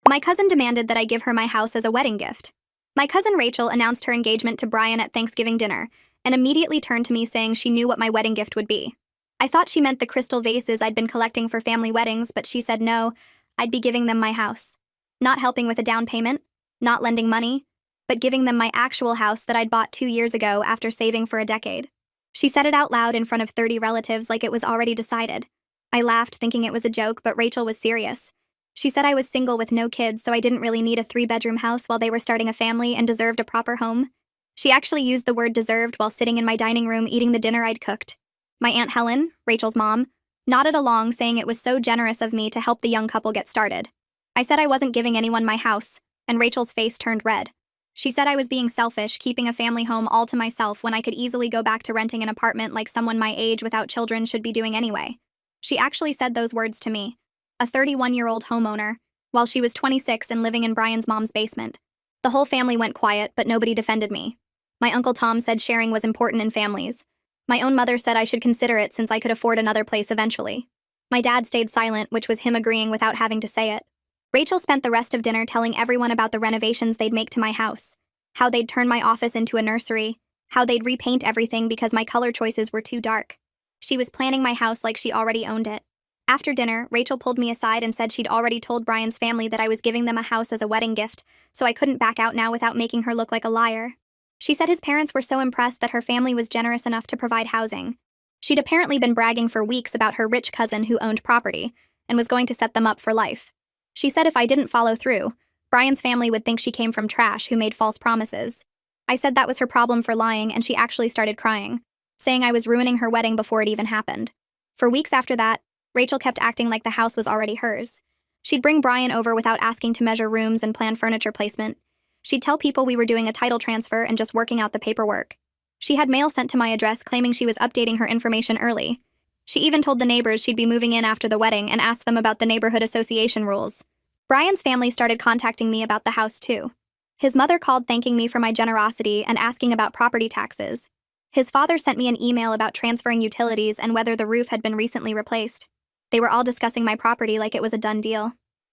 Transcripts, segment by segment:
My cousin demanded that I give her my house as a wedding gift. My cousin Rachel announced her engagement to Brian at Thanksgiving dinner and immediately turned to me saying she knew what my wedding gift would be. I thought she meant the crystal vases I'd been collecting for family weddings, but she said no, I'd be giving them my house. Not helping with a down payment, not lending money, but giving them my actual house that I'd bought 2 years ago after saving for a decade. She said it out loud in front of 30 relatives like it was already decided. I laughed, thinking it was a joke, but Rachel was serious. She said I was single with no kids, so I didn't really need a 3-bedroom house while they were starting a family and deserved a proper home. She actually used the word deserved while sitting in my dining room eating the dinner I'd cooked. My Aunt Helen, Rachel's mom, nodded along, saying it was so generous of me to help the young couple get started. I said I wasn't giving anyone my house, and Rachel's face turned red. She said I was being selfish, keeping a family home all to myself when I could easily go back to renting an apartment like someone my age without children should be doing anyway. She actually said those words to me, a 31-year-old homeowner, while she was 26 and living in Brian's mom's basement. The whole family went quiet, but nobody defended me. My Uncle Tom said sharing was important in families. My own mother said I should consider it since I could afford another place eventually. My dad stayed silent, which was him agreeing without having to say it. Rachel spent the rest of dinner telling everyone about the renovations they'd make to my house, how they'd turn my office into a nursery, how they'd repaint everything because my color choices were too dark. She was planning my house like she already owned it. After dinner, Rachel pulled me aside and said she'd already told Brian's family that I was giving them a house as a wedding gift, so I couldn't back out now without making her look like a liar. She said his parents were so impressed that her family was generous enough to provide housing. She'd apparently been bragging for weeks about her rich cousin who owned property and was going to set them up for life. She said if I didn't follow through, Brian's family would think she came from trash who made false promises. I said that was her problem for lying, and she actually started crying, saying I was ruining her wedding before it even happened. For weeks after that, Rachel kept acting like the house was already hers. She'd bring Brian over without asking to measure rooms and plan furniture placement. She'd tell people we were doing a title transfer and just working out the paperwork. She had mail sent to my address claiming she was updating her information early. She even told the neighbors she'd be moving in after the wedding and asked them about the neighborhood association rules. Brian's family started contacting me about the house too. His mother called thanking me for my generosity and asking about property taxes. His father sent me an email about transferring utilities and whether the roof had been recently replaced. They were all discussing my property like it was a done deal.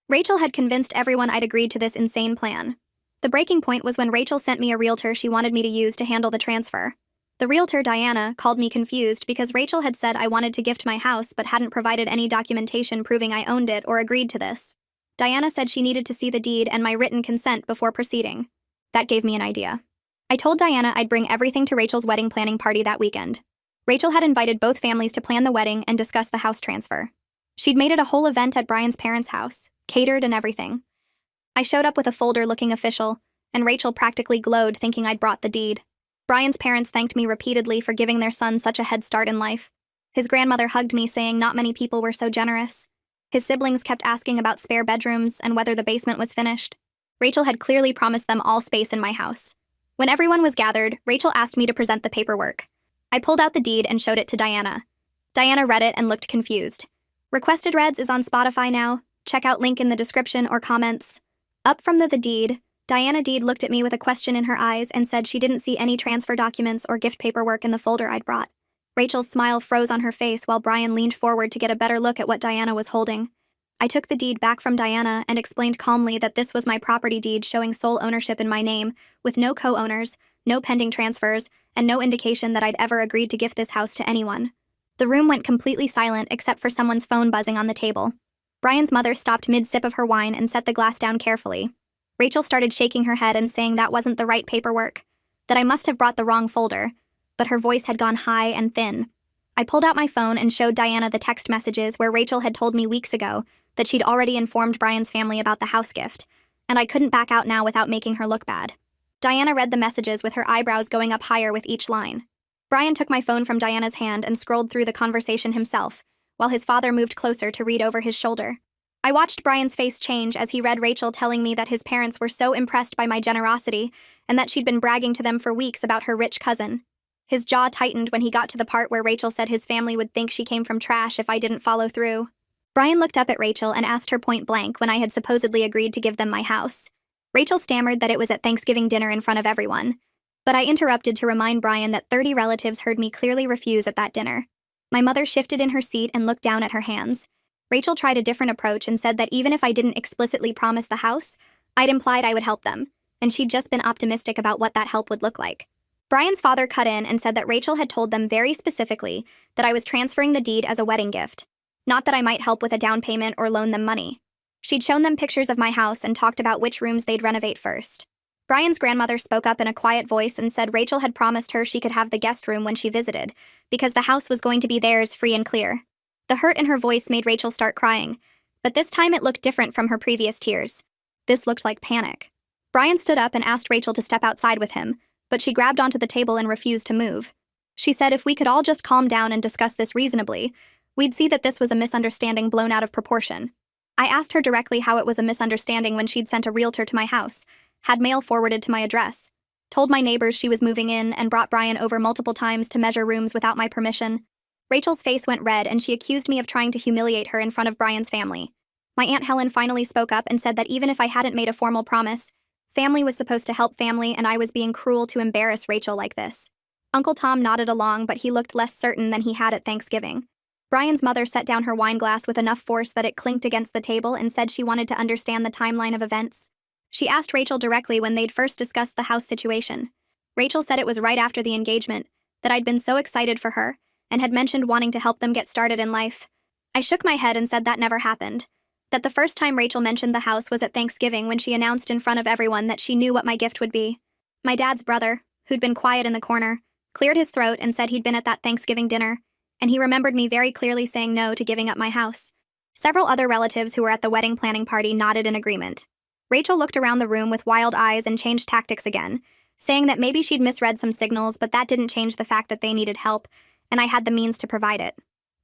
Rachel had convinced everyone I'd agreed to this insane plan. The breaking point was when Rachel sent me a realtor she wanted me to use to handle the transfer. The realtor, Diana, called me confused because Rachel had said I wanted to gift my house but hadn't provided any documentation proving I owned it or agreed to this. Diana said she needed to see the deed and my written consent before proceeding. That gave me an idea. I told Diana I'd bring everything to Rachel's wedding planning party that weekend. Rachel had invited both families to plan the wedding and discuss the house transfer. She'd made it a whole event at Brian's parents' house, catered and everything. I showed up with a folder looking official, and Rachel practically glowed thinking I'd brought the deed. Brian's parents thanked me repeatedly for giving their son such a head start in life. His grandmother hugged me, saying not many people were so generous. His siblings kept asking about spare bedrooms and whether the basement was finished. Rachel had clearly promised them all space in my house. When everyone was gathered, Rachel asked me to present the paperwork. I pulled out the deed and showed it to Diana. Diana read it and looked confused. Requested Reads is on Spotify now. Check out link in the description or comments. Up from the deed, Diana Deed looked at me with a question in her eyes and said she didn't see any transfer documents or gift paperwork in the folder I'd brought. Rachel's smile froze on her face while Brian leaned forward to get a better look at what Diana was holding. I took the deed back from Diana and explained calmly that this was my property deed showing sole ownership in my name, with no co-owners, no pending transfers, and no indication that I'd ever agreed to gift this house to anyone. The room went completely silent except for someone's phone buzzing on the table. Brian's mother stopped mid-sip of her wine and set the glass down carefully. Rachel started shaking her head and saying that wasn't the right paperwork, that I must have brought the wrong folder, but her voice had gone high and thin. I pulled out my phone and showed Diana the text messages where Rachel had told me weeks ago that she'd already informed Brian's family about the house gift, and I couldn't back out now without making her look bad. Diana read the messages with her eyebrows going up higher with each line. Brian took my phone from Diana's hand and scrolled through the conversation himself, while his father moved closer to read over his shoulder. I watched Brian's face change as he read Rachel telling me that his parents were so impressed by my generosity and that she'd been bragging to them for weeks about her rich cousin. His jaw tightened when he got to the part where Rachel said his family would think she came from trash if I didn't follow through. Brian looked up at Rachel and asked her point blank when I had supposedly agreed to give them my house. Rachel stammered that it was at Thanksgiving dinner in front of everyone, but I interrupted to remind Brian that 30 relatives heard me clearly refuse at that dinner. My mother shifted in her seat and looked down at her hands. Rachel tried a different approach and said that even if I didn't explicitly promise the house, I'd implied I would help them, and she'd just been optimistic about what that help would look like. Brian's father cut in and said that Rachel had told them very specifically that I was transferring the deed as a wedding gift, not that I might help with a down payment or loan them money. She'd shown them pictures of my house and talked about which rooms they'd renovate first. Brian's grandmother spoke up in a quiet voice and said Rachel had promised her she could have the guest room when she visited, because the house was going to be theirs free and clear. The hurt in her voice made Rachel start crying, but this time it looked different from her previous tears. This looked like panic. Brian stood up and asked Rachel to step outside with him, but she grabbed onto the table and refused to move. She said if we could all just calm down and discuss this reasonably, we'd see that this was a misunderstanding blown out of proportion. I asked her directly how it was a misunderstanding when she'd sent a realtor to my house, had mail forwarded to my address, told my neighbors she was moving in, and brought Brian over multiple times to measure rooms without my permission. Rachel's face went red and she accused me of trying to humiliate her in front of Brian's family. My Aunt Helen finally spoke up and said that even if I hadn't made a formal promise, family was supposed to help family and I was being cruel to embarrass Rachel like this. Uncle Tom nodded along, but he looked less certain than he had at Thanksgiving. Brian's mother set down her wine glass with enough force that it clinked against the table and said she wanted to understand the timeline of events. She asked Rachel directly when they'd first discussed the house situation. Rachel said it was right after the engagement, that I'd been so excited for her, and had mentioned wanting to help them get started in life. I shook my head and said that never happened. That the first time Rachel mentioned the house was at Thanksgiving when she announced in front of everyone that she knew what my gift would be. My dad's brother, who'd been quiet in the corner, cleared his throat and said he'd been at that Thanksgiving dinner, and he remembered me very clearly saying no to giving up my house. Several other relatives who were at the wedding planning party nodded in agreement. Rachel looked around the room with wild eyes and changed tactics again, saying that maybe she'd misread some signals, but that didn't change the fact that they needed help, and I had the means to provide it.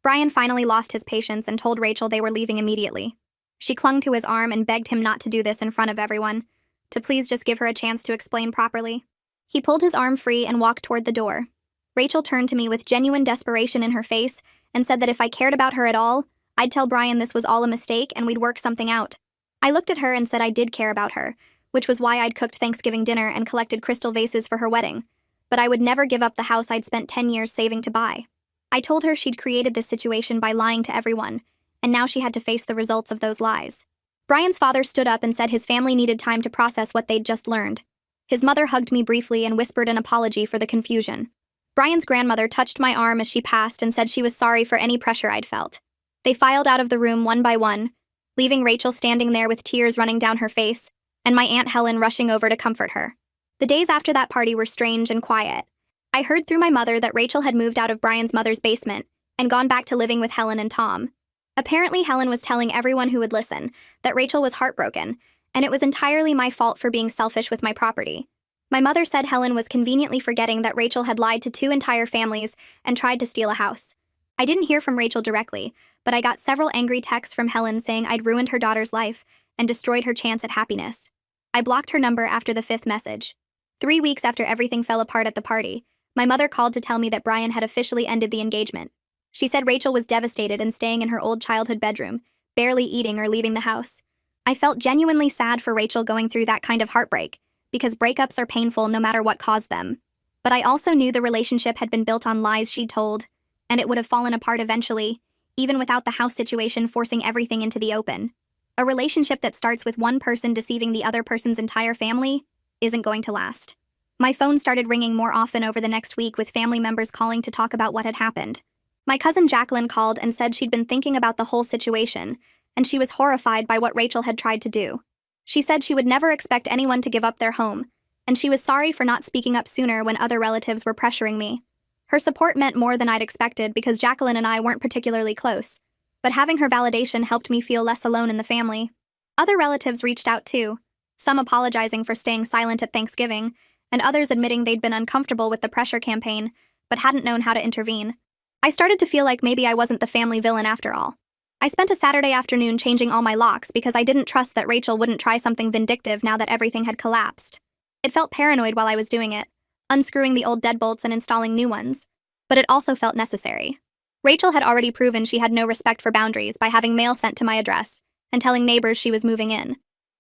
Brian finally lost his patience and told Rachel they were leaving immediately. She clung to his arm and begged him not to do this in front of everyone, to please just give her a chance to explain properly. He pulled his arm free and walked toward the door. Rachel turned to me with genuine desperation in her face and said that if I cared about her at all, I'd tell Brian this was all a mistake and we'd work something out. I looked at her and said I did care about her, which was why I'd cooked Thanksgiving dinner and collected crystal vases for her wedding, but I would never give up the house I'd spent 10 years saving to buy. I told her she'd created this situation by lying to everyone, and now she had to face the results of those lies. Brian's father stood up and said his family needed time to process what they'd just learned. His mother hugged me briefly and whispered an apology for the confusion. Brian's grandmother touched my arm as she passed and said she was sorry for any pressure I'd felt. They filed out of the room one by one, leaving Rachel standing there with tears running down her face, and my Aunt Helen rushing over to comfort her. The days after that party were strange and quiet. I heard through my mother that Rachel had moved out of Brian's mother's basement and gone back to living with Helen and Tom. Apparently, Helen was telling everyone who would listen that Rachel was heartbroken, and it was entirely my fault for being selfish with my property. My mother said Helen was conveniently forgetting that Rachel had lied to 2 entire families and tried to steal a house. I didn't hear from Rachel directly, but I got several angry texts from Helen saying I'd ruined her daughter's life and destroyed her chance at happiness. I blocked her number after the 5th message. 3 weeks after everything fell apart at the party, my mother called to tell me that Brian had officially ended the engagement. She said Rachel was devastated and staying in her old childhood bedroom, barely eating or leaving the house. I felt genuinely sad for Rachel going through that kind of heartbreak, because breakups are painful no matter what caused them. But I also knew the relationship had been built on lies she'd told, and it would have fallen apart eventually, even without the house situation forcing everything into the open. A relationship that starts with one person deceiving the other person's entire family isn't going to last. My phone started ringing more often over the next week with family members calling to talk about what had happened. My cousin Jacqueline called and said she'd been thinking about the whole situation, and she was horrified by what Rachel had tried to do. She said she would never expect anyone to give up their home, and she was sorry for not speaking up sooner when other relatives were pressuring me. Her support meant more than I'd expected because Jacqueline and I weren't particularly close, but having her validation helped me feel less alone in the family. Other relatives reached out too, some apologizing for staying silent at Thanksgiving, and others admitting they'd been uncomfortable with the pressure campaign, but hadn't known how to intervene. I started to feel like maybe I wasn't the family villain after all. I spent a Saturday afternoon changing all my locks because I didn't trust that Rachel wouldn't try something vindictive now that everything had collapsed. It felt paranoid while I was doing it, unscrewing the old deadbolts and installing new ones, but it also felt necessary. Rachel had already proven she had no respect for boundaries by having mail sent to my address and telling neighbors she was moving in.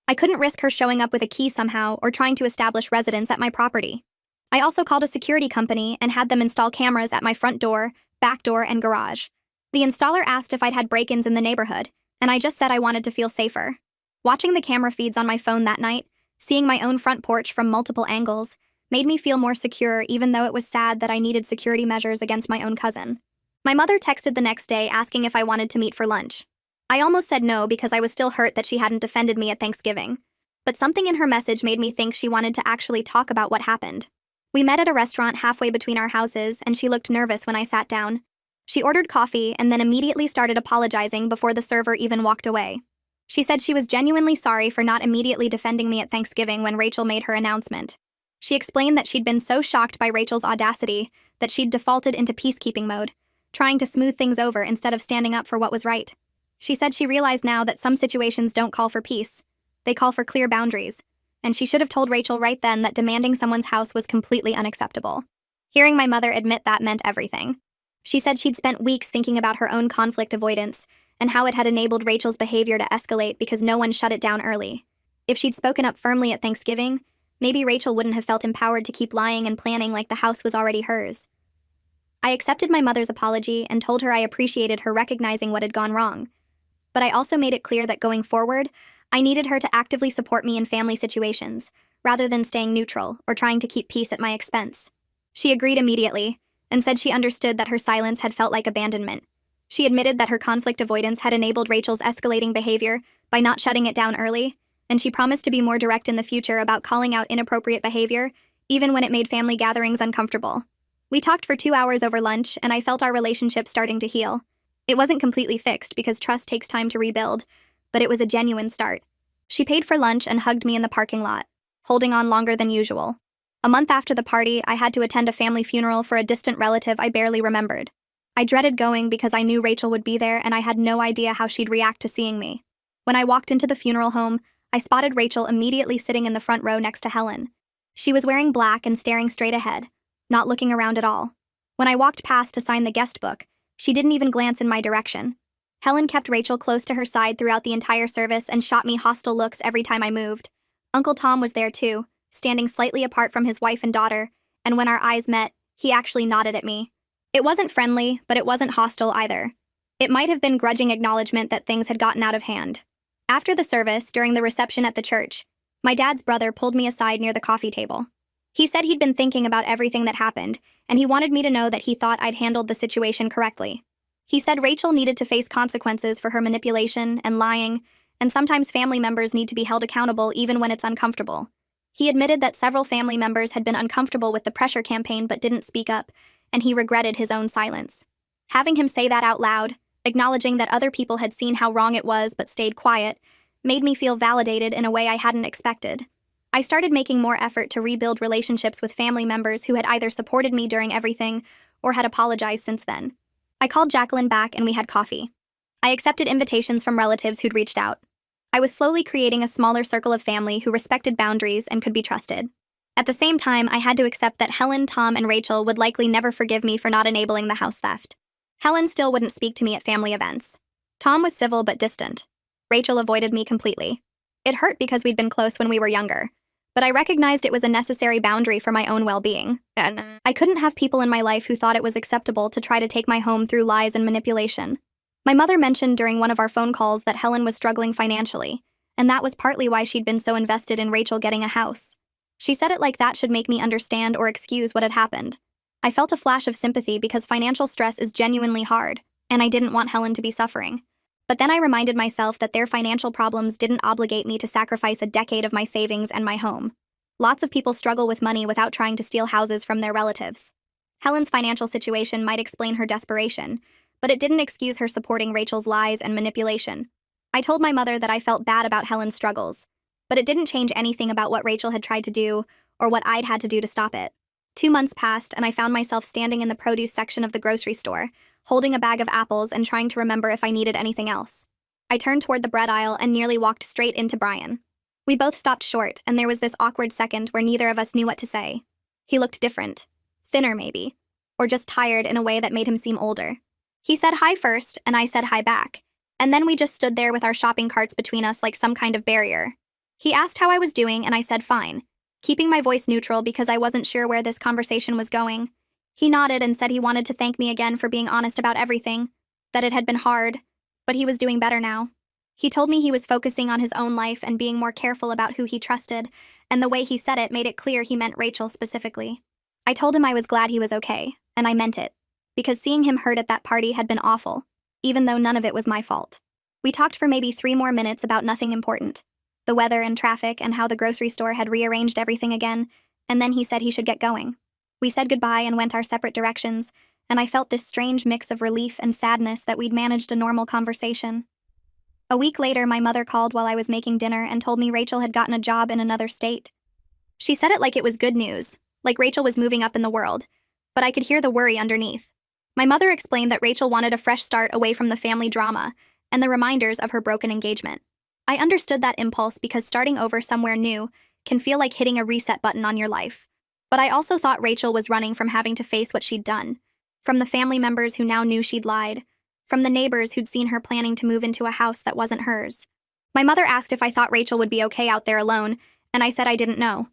I couldn't risk her showing up with a key somehow or trying to establish residence at my property. I also called a security company and had them install cameras at my front door, back door, and garage. The installer asked if I'd had break-ins in the neighborhood, and I just said I wanted to feel safer. Watching the camera feeds on my phone that night, seeing my own front porch from multiple angles, made me feel more secure even though it was sad that I needed security measures against my own cousin. My mother texted the next day asking if I wanted to meet for lunch. I almost said no because I was still hurt that she hadn't defended me at Thanksgiving. But something in her message made me think she wanted to actually talk about what happened. We met at a restaurant halfway between our houses, and she looked nervous when I sat down. She ordered coffee and then immediately started apologizing before the server even walked away. She said she was genuinely sorry for not immediately defending me at Thanksgiving when Rachel made her announcement. She explained that she'd been so shocked by Rachel's audacity that she'd defaulted into peacekeeping mode, trying to smooth things over instead of standing up for what was right. She said she realized now that some situations don't call for peace. They call for clear boundaries, and she should have told Rachel right then that demanding someone's house was completely unacceptable. Hearing my mother admit that meant everything. She said she'd spent weeks thinking about her own conflict avoidance and how it had enabled Rachel's behavior to escalate because no one shut it down early. If she'd spoken up firmly at Thanksgiving, maybe Rachel wouldn't have felt empowered to keep lying and planning like the house was already hers. I accepted my mother's apology and told her I appreciated her recognizing what had gone wrong. But I also made it clear that going forward, I needed her to actively support me in family situations, rather than staying neutral or trying to keep peace at my expense. She agreed immediately, and said she understood that her silence had felt like abandonment. She admitted that her conflict avoidance had enabled Rachel's escalating behavior by not shutting it down early, and she promised to be more direct in the future about calling out inappropriate behavior, even when it made family gatherings uncomfortable. We talked for 2 hours over lunch, and I felt our relationship starting to heal. It wasn't completely fixed because trust takes time to rebuild, but it was a genuine start. She paid for lunch and hugged me in the parking lot, holding on longer than usual. A month after the party, I had to attend a family funeral for a distant relative I barely remembered. I dreaded going because I knew Rachel would be there and I had no idea how she'd react to seeing me. When I walked into the funeral home, I spotted Rachel immediately sitting in the front row next to Helen. She was wearing black and staring straight ahead, not looking around at all. When I walked past to sign the guest book, she didn't even glance in my direction. Helen kept Rachel close to her side throughout the entire service and shot me hostile looks every time I moved. Uncle Tom was there too, standing slightly apart from his wife and daughter, and when our eyes met, he actually nodded at me. It wasn't friendly, but it wasn't hostile either. It might have been grudging acknowledgement that things had gotten out of hand. After the service, during the reception at the church, my dad's brother pulled me aside near the coffee table. He said he'd been thinking about everything that happened, and he wanted me to know that he thought I'd handled the situation correctly. He said Rachel needed to face consequences for her manipulation and lying, and sometimes family members need to be held accountable even when it's uncomfortable. He admitted that several family members had been uncomfortable with the pressure campaign but didn't speak up, and he regretted his own silence. Having him say that out loud, acknowledging that other people had seen how wrong it was but stayed quiet, made me feel validated in a way I hadn't expected. I started making more effort to rebuild relationships with family members who had either supported me during everything or had apologized since then. I called Jacqueline back and we had coffee. I accepted invitations from relatives who'd reached out. I was slowly creating a smaller circle of family who respected boundaries and could be trusted. At the same time, I had to accept that Helen, Tom, and Rachel would likely never forgive me for not enabling the house theft. Helen still wouldn't speak to me at family events. Tom was civil but distant. Rachel avoided me completely. It hurt because we'd been close when we were younger, but I recognized it was a necessary boundary for my own well-being. I couldn't have people in my life who thought it was acceptable to try to take my home through lies and manipulation. My mother mentioned during one of our phone calls that Helen was struggling financially, and that was partly why she'd been so invested in Rachel getting a house. She said it like that should make me understand or excuse what had happened. I felt a flash of sympathy because financial stress is genuinely hard, and I didn't want Helen to be suffering. But then I reminded myself that their financial problems didn't obligate me to sacrifice a decade of my savings and my home. Lots of people struggle with money without trying to steal houses from their relatives. Helen's financial situation might explain her desperation, but it didn't excuse her supporting Rachel's lies and manipulation. I told my mother that I felt bad about Helen's struggles, but it didn't change anything about what Rachel had tried to do or what I'd had to do to stop it. 2 months passed, and I found myself standing in the produce section of the grocery store, holding a bag of apples and trying to remember if I needed anything else. I turned toward the bread aisle and nearly walked straight into Brian. We both stopped short, and there was this awkward second where neither of us knew what to say. He looked different. Thinner, maybe. Or just tired in a way that made him seem older. He said hi first, and I said hi back. And then we just stood there with our shopping carts between us like some kind of barrier. He asked how I was doing, and I said fine, keeping my voice neutral because I wasn't sure where this conversation was going. He nodded and said he wanted to thank me again for being honest about everything. that it had been hard, but he was doing better now. He told me he was focusing on his own life and being more careful about who he trusted, and the way he said it made it clear he meant Rachel specifically. I told him I was glad he was okay, and I meant it, because seeing him hurt at that party had been awful, even though none of it was my fault. We talked for maybe 3 more minutes about nothing important, the weather and traffic and how the grocery store had rearranged everything again, and then he said he should get going. We said goodbye and went our separate directions, and I felt this strange mix of relief and sadness that we'd managed a normal conversation. A week later, my mother called while I was making dinner and told me Rachel had gotten a job in another state. She said it like it was good news, like Rachel was moving up in the world, but I could hear the worry underneath. My mother explained that Rachel wanted a fresh start away from the family drama and the reminders of her broken engagement. I understood that impulse because starting over somewhere new can feel like hitting a reset button on your life. But I also thought Rachel was running from having to face what she'd done, from the family members who now knew she'd lied, from the neighbors who'd seen her planning to move into a house that wasn't hers. My mother asked if I thought Rachel would be okay out there alone, and I said I didn't know.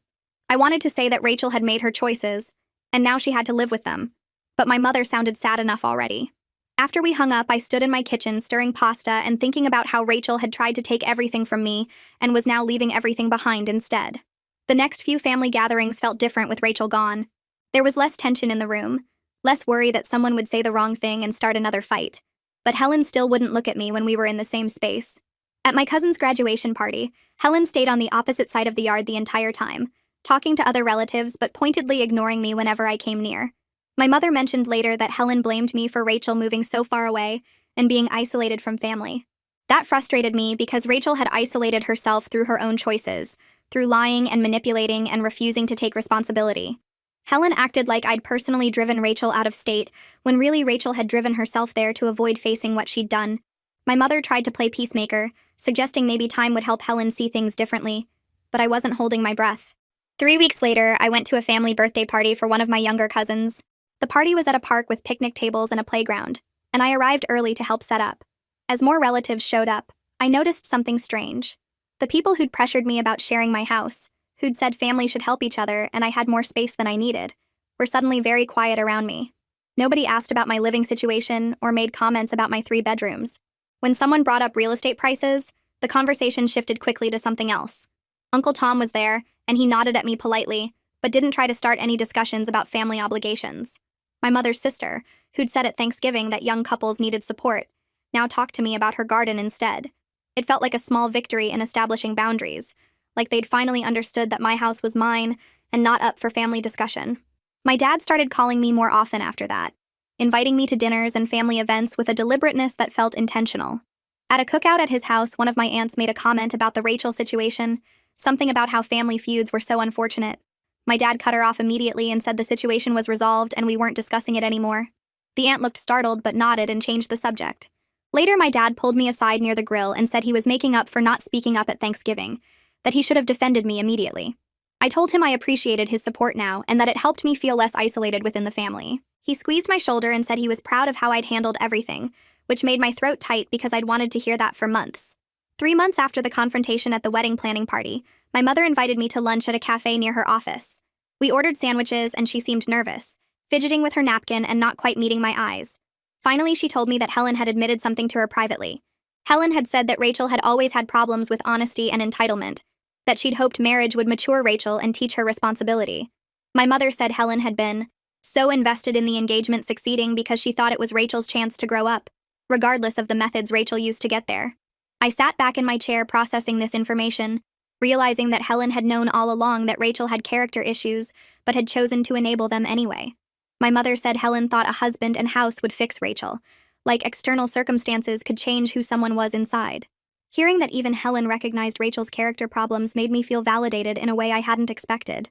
I wanted to say that Rachel had made her choices, and now she had to live with them. But my mother sounded sad enough already. After we hung up, I stood in my kitchen stirring pasta and thinking about how Rachel had tried to take everything from me and was now leaving everything behind instead. The next few family gatherings felt different with Rachel gone. There was less tension in the room, less worry that someone would say the wrong thing and start another fight. But Helen still wouldn't look at me when we were in the same space. At my cousin's graduation party, Helen stayed on the opposite side of the yard the entire time, talking to other relatives but pointedly ignoring me whenever I came near. My mother mentioned later that Helen blamed me for Rachel moving so far away and being isolated from family. That frustrated me because Rachel had isolated herself through her own choices, through lying and manipulating and refusing to take responsibility. Helen acted like I'd personally driven Rachel out of state, when really Rachel had driven herself there to avoid facing what she'd done. My mother tried to play peacemaker, suggesting maybe time would help Helen see things differently, but I wasn't holding my breath. 3 weeks later, I went to a family birthday party for one of my younger cousins. The party was at a park with picnic tables and a playground, and I arrived early to help set up. As more relatives showed up, I noticed something strange. The people who'd pressured me about sharing my house, who'd said family should help each other and I had more space than I needed, were suddenly very quiet around me. Nobody asked about my living situation or made comments about my 3 bedrooms. When someone brought up real estate prices, the conversation shifted quickly to something else. Uncle Tom was there, and he nodded at me politely, but didn't try to start any discussions about family obligations. My mother's sister, who'd said at Thanksgiving that young couples needed support, now talked to me about her garden instead. It felt like a small victory in establishing boundaries, like they'd finally understood that my house was mine and not up for family discussion. My dad started calling me more often after that, inviting me to dinners and family events with a deliberateness that felt intentional. At a cookout at his house, one of my aunts made a comment about the Rachel situation, something about how family feuds were so unfortunate. My dad cut her off immediately and said the situation was resolved and we weren't discussing it anymore. The aunt looked startled but nodded and changed the subject. Later, my dad pulled me aside near the grill and said he was making up for not speaking up at Thanksgiving, that he should have defended me immediately. I told him I appreciated his support now and that it helped me feel less isolated within the family. He squeezed my shoulder and said he was proud of how I'd handled everything, which made my throat tight because I'd wanted to hear that for months. 3 months after the confrontation at the wedding planning party, my mother invited me to lunch at a cafe near her office. We ordered sandwiches and she seemed nervous, fidgeting with her napkin and not quite meeting my eyes. Finally, she told me that Helen had admitted something to her privately. Helen had said that Rachel had always had problems with honesty and entitlement, that she'd hoped marriage would mature Rachel and teach her responsibility. My mother said Helen had been so invested in the engagement succeeding because she thought it was Rachel's chance to grow up, regardless of the methods Rachel used to get there. I sat back in my chair processing this information, realizing that Helen had known all along that Rachel had character issues, but had chosen to enable them anyway. My mother said Helen thought a husband and house would fix Rachel, like external circumstances could change who someone was inside. Hearing that even Helen recognized Rachel's character problems made me feel validated in a way I hadn't expected.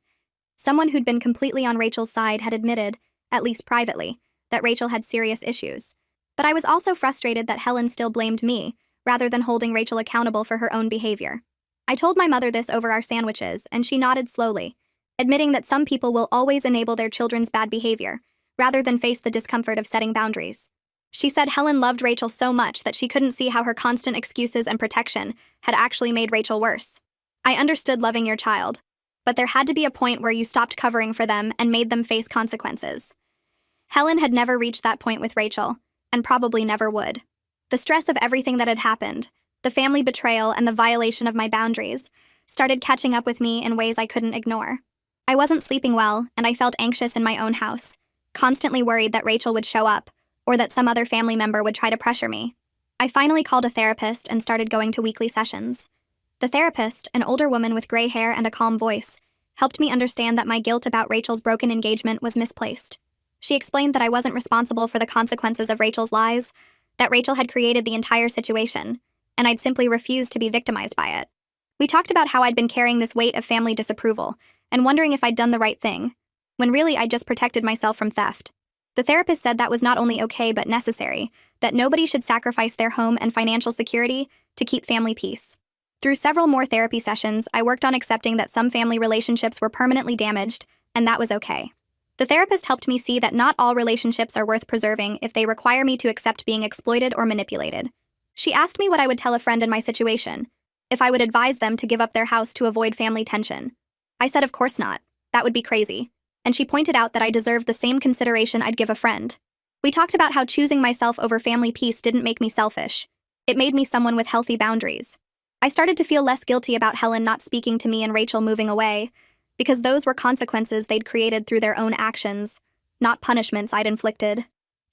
Someone who'd been completely on Rachel's side had admitted, at least privately, that Rachel had serious issues. But I was also frustrated that Helen still blamed me, rather than holding Rachel accountable for her own behavior. I told my mother this over our sandwiches, and she nodded slowly, admitting that some people will always enable their children's bad behavior, rather than face the discomfort of setting boundaries. She said Helen loved Rachel so much that she couldn't see how her constant excuses and protection had actually made Rachel worse. I understood loving your child, but there had to be a point where you stopped covering for them and made them face consequences. Helen had never reached that point with Rachel, and probably never would. The stress of everything that had happened, the family betrayal and the violation of my boundaries, started catching up with me in ways I couldn't ignore. I wasn't sleeping well, and I felt anxious in my own house, constantly worried that Rachel would show up, or that some other family member would try to pressure me. I finally called a therapist and started going to weekly sessions. The therapist, an older woman with gray hair and a calm voice, helped me understand that my guilt about Rachel's broken engagement was misplaced. She explained that I wasn't responsible for the consequences of Rachel's lies, that Rachel had created the entire situation, and I'd simply refused to be victimized by it. We talked about how I'd been carrying this weight of family disapproval and wondering if I'd done the right thing, when really I'd just protected myself from theft. The therapist said that was not only okay but necessary, that nobody should sacrifice their home and financial security to keep family peace. Through several more therapy sessions, I worked on accepting that some family relationships were permanently damaged, and that was okay. The therapist helped me see that not all relationships are worth preserving if they require me to accept being exploited or manipulated. She asked me what I would tell a friend in my situation, if I would advise them to give up their house to avoid family tension. I said of course not, that would be crazy, and she pointed out that I deserved the same consideration I'd give a friend. We talked about how choosing myself over family peace didn't make me selfish. It made me someone with healthy boundaries. I started to feel less guilty about Helen not speaking to me and Rachel moving away, because those were consequences they'd created through their own actions, not punishments I'd inflicted.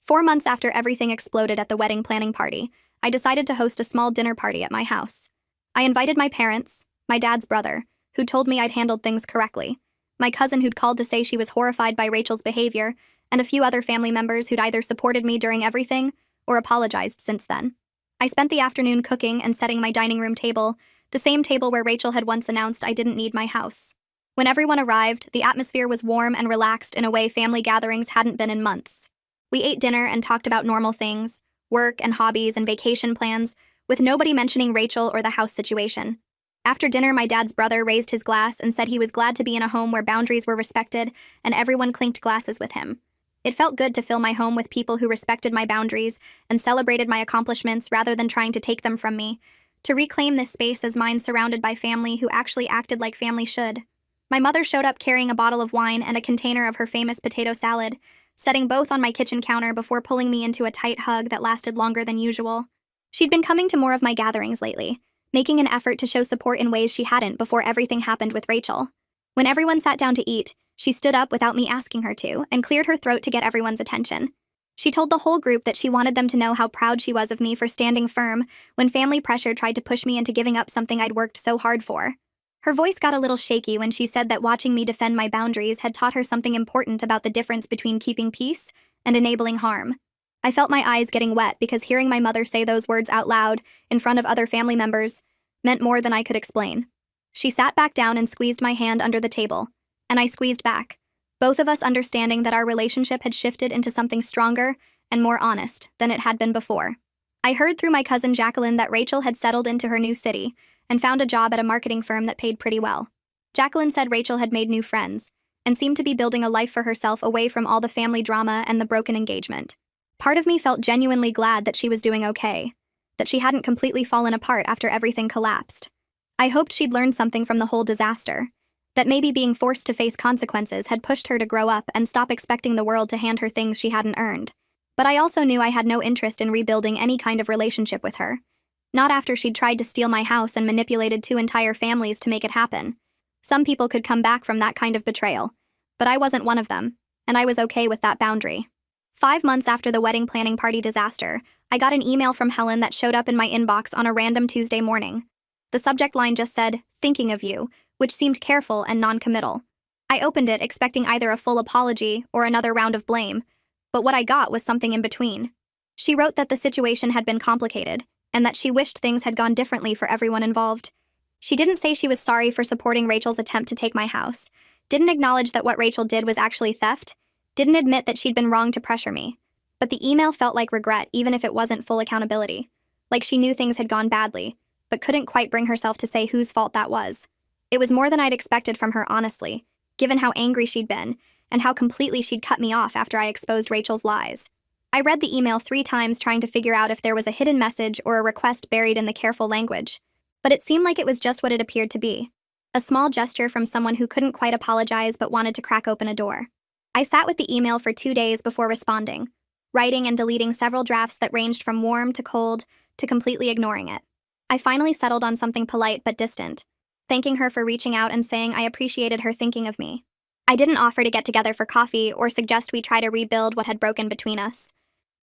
4 months after everything exploded at the wedding planning party, I decided to host a small dinner party at my house. I invited my parents, my dad's brother, who told me I'd handled things correctly, my cousin who'd called to say she was horrified by Rachel's behavior, and a few other family members who'd either supported me during everything or apologized since then. I spent the afternoon cooking and setting my dining room table, the same table where Rachel had once announced I didn't need my house. When everyone arrived, the atmosphere was warm and relaxed in a way family gatherings hadn't been in months. We ate dinner and talked about normal things, work and hobbies and vacation plans, with nobody mentioning Rachel or the house situation. After dinner, my dad's brother raised his glass and said he was glad to be in a home where boundaries were respected and everyone clinked glasses with him. It felt good to fill my home with people who respected my boundaries and celebrated my accomplishments rather than trying to take them from me, to reclaim this space as mine surrounded by family who actually acted like family should. My mother showed up carrying a bottle of wine and a container of her famous potato salad, setting both on my kitchen counter before pulling me into a tight hug that lasted longer than usual. She'd been coming to more of my gatherings lately, making an effort to show support in ways she hadn't before everything happened with Rachel. When everyone sat down to eat, she stood up without me asking her to and cleared her throat to get everyone's attention. She told the whole group that she wanted them to know how proud she was of me for standing firm when family pressure tried to push me into giving up something I'd worked so hard for. Her voice got a little shaky when she said that watching me defend my boundaries had taught her something important about the difference between keeping peace and enabling harm. I felt my eyes getting wet because hearing my mother say those words out loud, in front of other family members, meant more than I could explain. She sat back down and squeezed my hand under the table, and I squeezed back, both of us understanding that our relationship had shifted into something stronger and more honest than it had been before. I heard through my cousin Jacqueline that Rachel had settled into her new city and found a job at a marketing firm that paid pretty well. Jacqueline said Rachel had made new friends and seemed to be building a life for herself away from all the family drama and the broken engagement. Part of me felt genuinely glad that she was doing okay, that she hadn't completely fallen apart after everything collapsed. I hoped she'd learned something from the whole disaster, that maybe being forced to face consequences had pushed her to grow up and stop expecting the world to hand her things she hadn't earned. But I also knew I had no interest in rebuilding any kind of relationship with her. Not after she'd tried to steal my house and manipulated 2 entire families to make it happen. Some people could come back from that kind of betrayal, but I wasn't one of them, and I was okay with that boundary. 5 months after the wedding planning party disaster, I got an email from Helen that showed up in my inbox on a random Tuesday morning. The subject line just said, "Thinking of you," which seemed careful and non-committal. I opened it expecting either a full apology or another round of blame, but what I got was something in between. She wrote that the situation had been complicated, and that she wished things had gone differently for everyone involved. She didn't say she was sorry for supporting Rachel's attempt to take my house, didn't acknowledge that what Rachel did was actually theft, didn't admit that she'd been wrong to pressure me. But the email felt like regret even if it wasn't full accountability, like she knew things had gone badly, but couldn't quite bring herself to say whose fault that was. It was more than I'd expected from her, honestly, given how angry she'd been and how completely she'd cut me off after I exposed Rachel's lies. I read the email 3 times trying to figure out if there was a hidden message or a request buried in the careful language, but it seemed like it was just what it appeared to be. A small gesture from someone who couldn't quite apologize but wanted to crack open a door. I sat with the email for 2 days before responding, writing and deleting several drafts that ranged from warm to cold to completely ignoring it. I finally settled on something polite but distant, thanking her for reaching out and saying I appreciated her thinking of me. I didn't offer to get together for coffee or suggest we try to rebuild what had broken between us.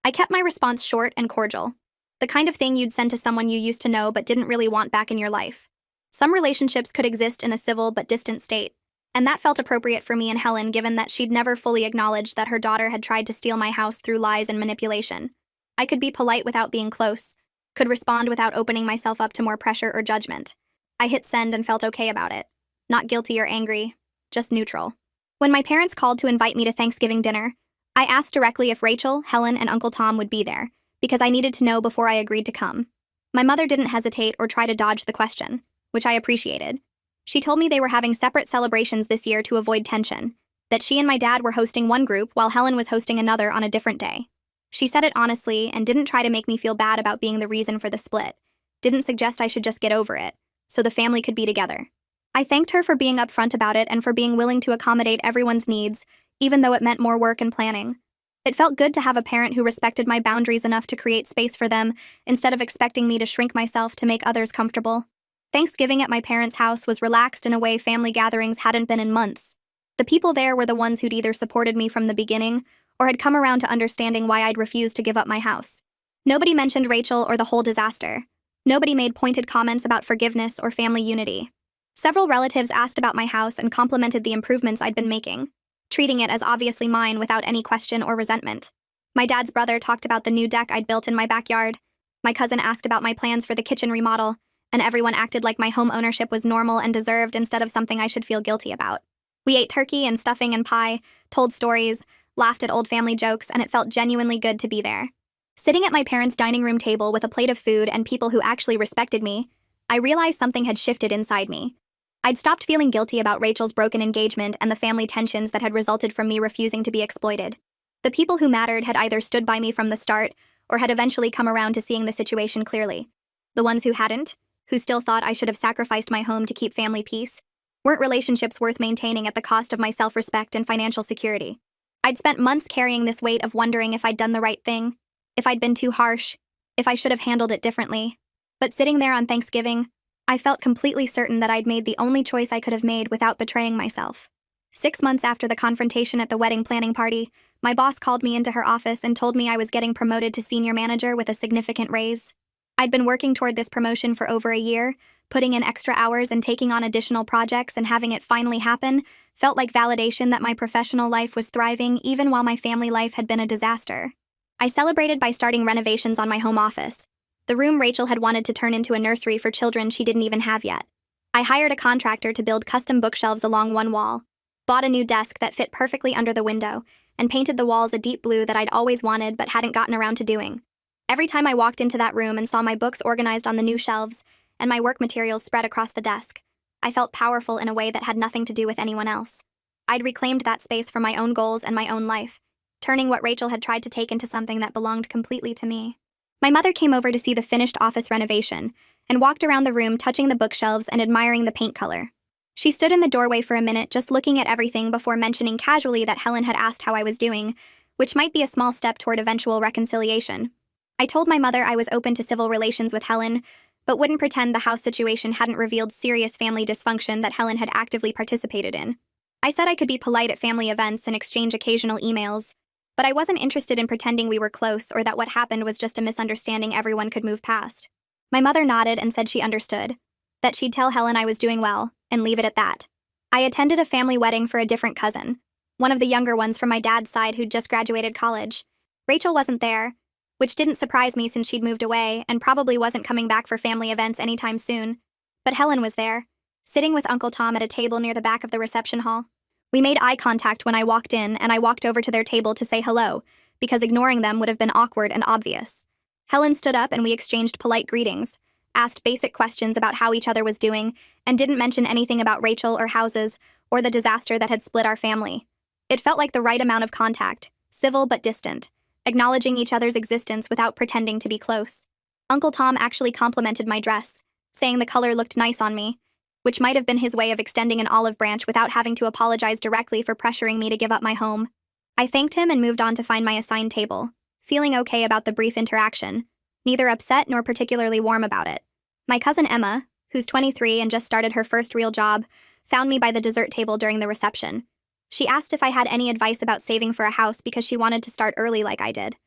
I kept my response short and cordial, the kind of thing you'd send to someone you used to know but didn't really want back in your life. Some relationships could exist in a civil but distant state, and that felt appropriate for me and Helen given that she'd never fully acknowledged that her daughter had tried to steal my house through lies and manipulation. I could be polite without being close, could respond without opening myself up to more pressure or judgment. I hit send and felt okay about it. Not guilty or angry, just neutral. When my parents called to invite me to Thanksgiving dinner, I asked directly if Rachel, Helen, and Uncle Tom would be there, because I needed to know before I agreed to come. My mother didn't hesitate or try to dodge the question, which I appreciated. She told me they were having separate celebrations this year to avoid tension, that she and my dad were hosting one group while Helen was hosting another on a different day. She said it honestly and didn't try to make me feel bad about being the reason for the split, didn't suggest I should just get over it, so the family could be together. I thanked her for being upfront about it and for being willing to accommodate everyone's needs, even though it meant more work and planning. It felt good to have a parent who respected my boundaries enough to create space for them instead of expecting me to shrink myself to make others comfortable. Thanksgiving at my parents' house was relaxed in a way family gatherings hadn't been in months. The people there were the ones who'd either supported me from the beginning or had come around to understanding why I'd refused to give up my house. Nobody mentioned Rachel or the whole disaster. Nobody made pointed comments about forgiveness or family unity. Several relatives asked about my house and complimented the improvements I'd been making, treating it as obviously mine without any question or resentment. My dad's brother talked about the new deck I'd built in my backyard. My cousin asked about my plans for the kitchen remodel, and everyone acted like my home ownership was normal and deserved instead of something I should feel guilty about. We ate turkey and stuffing and pie, told stories, laughed at old family jokes, and it felt genuinely good to be there. Sitting at my parents' dining room table with a plate of food and people who actually respected me, I realized something had shifted inside me. I'd stopped feeling guilty about Rachel's broken engagement and the family tensions that had resulted from me refusing to be exploited. The people who mattered had either stood by me from the start or had eventually come around to seeing the situation clearly. The ones who hadn't, who still thought I should have sacrificed my home to keep family peace, weren't relationships worth maintaining at the cost of my self-respect and financial security. I'd spent months carrying this weight of wondering if I'd done the right thing, if I'd been too harsh, if I should have handled it differently. But sitting there on Thanksgiving, I felt completely certain that I'd made the only choice I could have made without betraying myself. 6 months after the confrontation at the wedding planning party, my boss called me into her office and told me I was getting promoted to senior manager with a significant raise. I'd been working toward this promotion for over a year, putting in extra hours and taking on additional projects, and having it finally happen felt like validation that my professional life was thriving even while my family life had been a disaster. I celebrated by starting renovations on my home office, the room Rachel had wanted to turn into a nursery for children she didn't even have yet. I hired a contractor to build custom bookshelves along one wall, bought a new desk that fit perfectly under the window, and painted the walls a deep blue that I'd always wanted but hadn't gotten around to doing. Every time I walked into that room and saw my books organized on the new shelves and my work materials spread across the desk, I felt powerful in a way that had nothing to do with anyone else. I'd reclaimed that space for my own goals and my own life, turning what Rachel had tried to take into something that belonged completely to me. My mother came over to see the finished office renovation and walked around the room touching the bookshelves and admiring the paint color. She stood in the doorway for a minute just looking at everything before mentioning casually that Helen had asked how I was doing, which might be a small step toward eventual reconciliation. I told my mother I was open to civil relations with Helen, but wouldn't pretend the house situation hadn't revealed serious family dysfunction that Helen had actively participated in. I said I could be polite at family events and exchange occasional emails, but I wasn't interested in pretending we were close or that what happened was just a misunderstanding everyone could move past. My mother nodded and said she understood, that she'd tell Helen I was doing well, and leave it at that. I attended a family wedding for a different cousin, one of the younger ones from my dad's side who'd just graduated college. Rachel wasn't there, which didn't surprise me since she'd moved away and probably wasn't coming back for family events anytime soon. But Helen was there, sitting with Uncle Tom at a table near the back of the reception hall. We made eye contact when I walked in, and I walked over to their table to say hello, because ignoring them would have been awkward and obvious. Helen stood up and we exchanged polite greetings, asked basic questions about how each other was doing, and didn't mention anything about Rachel or houses or the disaster that had split our family. It felt like the right amount of contact, civil but distant, acknowledging each other's existence without pretending to be close. Uncle Tom actually complimented my dress, saying the color looked nice on me, which might have been his way of extending an olive branch without having to apologize directly for pressuring me to give up my home. I thanked him and moved on to find my assigned table, feeling okay about the brief interaction, neither upset nor particularly warm about it. My cousin Emma, who's 23 and just started her first real job, found me by the dessert table during the reception. She asked if I had any advice about saving for a house because she wanted to start early like I did.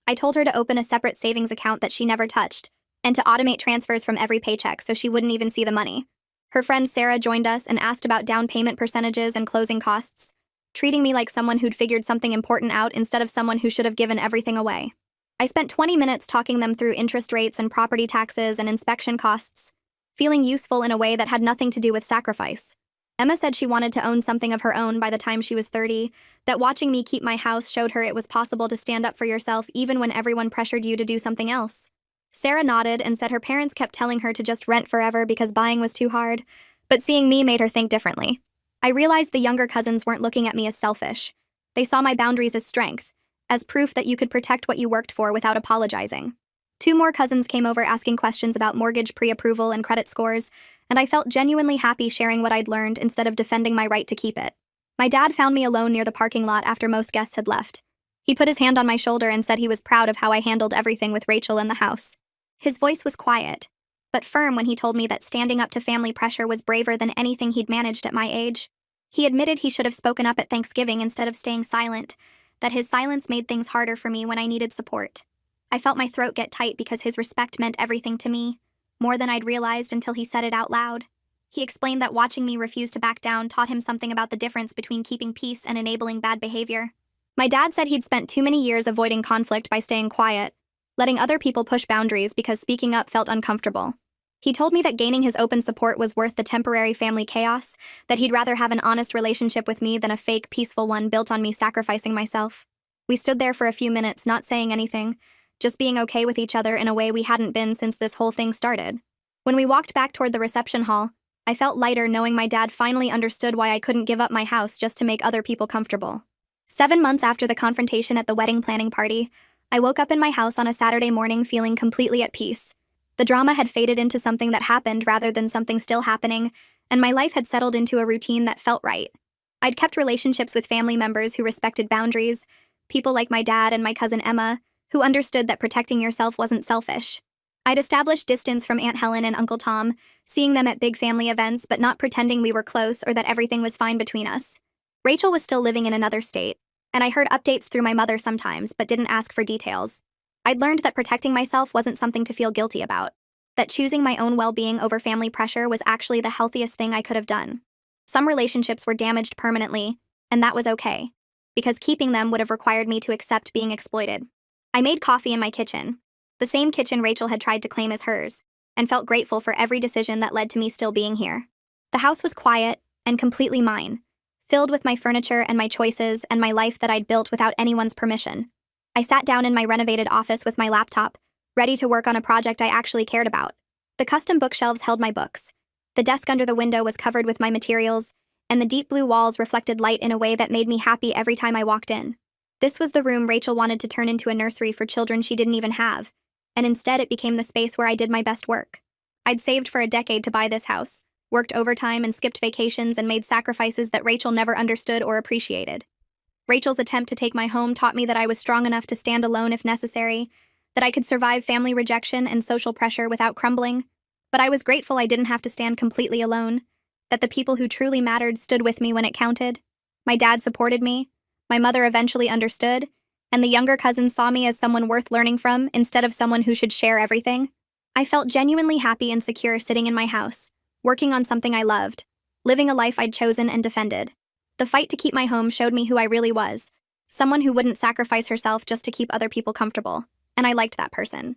I told her to open a separate savings account that she never touched, and to automate transfers from every paycheck so she wouldn't even see the money. Her friend Sarah joined us and asked about down payment percentages and closing costs, treating me like someone who'd figured something important out instead of someone who should have given everything away. I spent 20 minutes talking them through interest rates and property taxes and inspection costs, feeling useful in a way that had nothing to do with sacrifice. Emma said she wanted to own something of her own by the time she was 30, that watching me keep my house showed her it was possible to stand up for yourself even when everyone pressured you to do something else. Sarah nodded and said her parents kept telling her to just rent forever because buying was too hard, but seeing me made her think differently. I realized the younger cousins weren't looking at me as selfish. They saw my boundaries as strength, as proof that you could protect what you worked for without apologizing. 2 more cousins came over asking questions about mortgage pre-approval and credit scores, and I felt genuinely happy sharing what I'd learned instead of defending my right to keep it. My dad found me alone near the parking lot after most guests had left. He put his hand on my shoulder and said he was proud of how I handled everything with Rachel in the house. His voice was quiet, but firm when he told me that standing up to family pressure was braver than anything he'd managed at my age. He admitted he should have spoken up at Thanksgiving instead of staying silent, that his silence made things harder for me when I needed support. I felt my throat get tight because his respect meant everything to me, more than I'd realized until he said it out loud. He explained that watching me refuse to back down taught him something about the difference between keeping peace and enabling bad behavior. My dad said he'd spent too many years avoiding conflict by staying quiet, letting other people push boundaries because speaking up felt uncomfortable. He told me that gaining his open support was worth the temporary family chaos, that he'd rather have an honest relationship with me than a fake, peaceful one built on me sacrificing myself. We stood there for a few minutes, not saying anything, just being okay with each other in a way we hadn't been since this whole thing started. When we walked back toward the reception hall, I felt lighter knowing my dad finally understood why I couldn't give up my house just to make other people comfortable. 7 months after the confrontation at the wedding planning party, I woke up in my house on a Saturday morning feeling completely at peace. The drama had faded into something that happened rather than something still happening, and my life had settled into a routine that felt right. I'd kept relationships with family members who respected boundaries, people like my dad and my cousin Emma, who understood that protecting yourself wasn't selfish. I'd established distance from Aunt Helen and Uncle Tom, seeing them at big family events but not pretending we were close or that everything was fine between us. Rachel was still living in another state, and I heard updates through my mother sometimes but didn't ask for details. I'd learned that protecting myself wasn't something to feel guilty about, that choosing my own well-being over family pressure was actually the healthiest thing I could have done. Some relationships were damaged permanently, and that was okay, because keeping them would have required me to accept being exploited. I made coffee in my kitchen, the same kitchen Rachel had tried to claim as hers, and felt grateful for every decision that led to me still being here. The house was quiet and completely mine, filled with my furniture and my choices and my life that I'd built without anyone's permission. I sat down in my renovated office with my laptop, ready to work on a project I actually cared about. The custom bookshelves held my books. The desk under the window was covered with my materials, and the deep blue walls reflected light in a way that made me happy every time I walked in. This was the room Rachel wanted to turn into a nursery for children she didn't even have, and instead it became the space where I did my best work. I'd saved for a decade to buy this house, worked overtime and skipped vacations and made sacrifices that Rachel never understood or appreciated. Rachel's attempt to take my home taught me that I was strong enough to stand alone if necessary, that I could survive family rejection and social pressure without crumbling, but I was grateful I didn't have to stand completely alone, that the people who truly mattered stood with me when it counted. My dad supported me, my mother eventually understood, and the younger cousins saw me as someone worth learning from instead of someone who should share everything. I felt genuinely happy and secure sitting in my house, working on something I loved, living a life I'd chosen and defended. The fight to keep my home showed me who I really was, someone who wouldn't sacrifice herself just to keep other people comfortable, and I liked that person.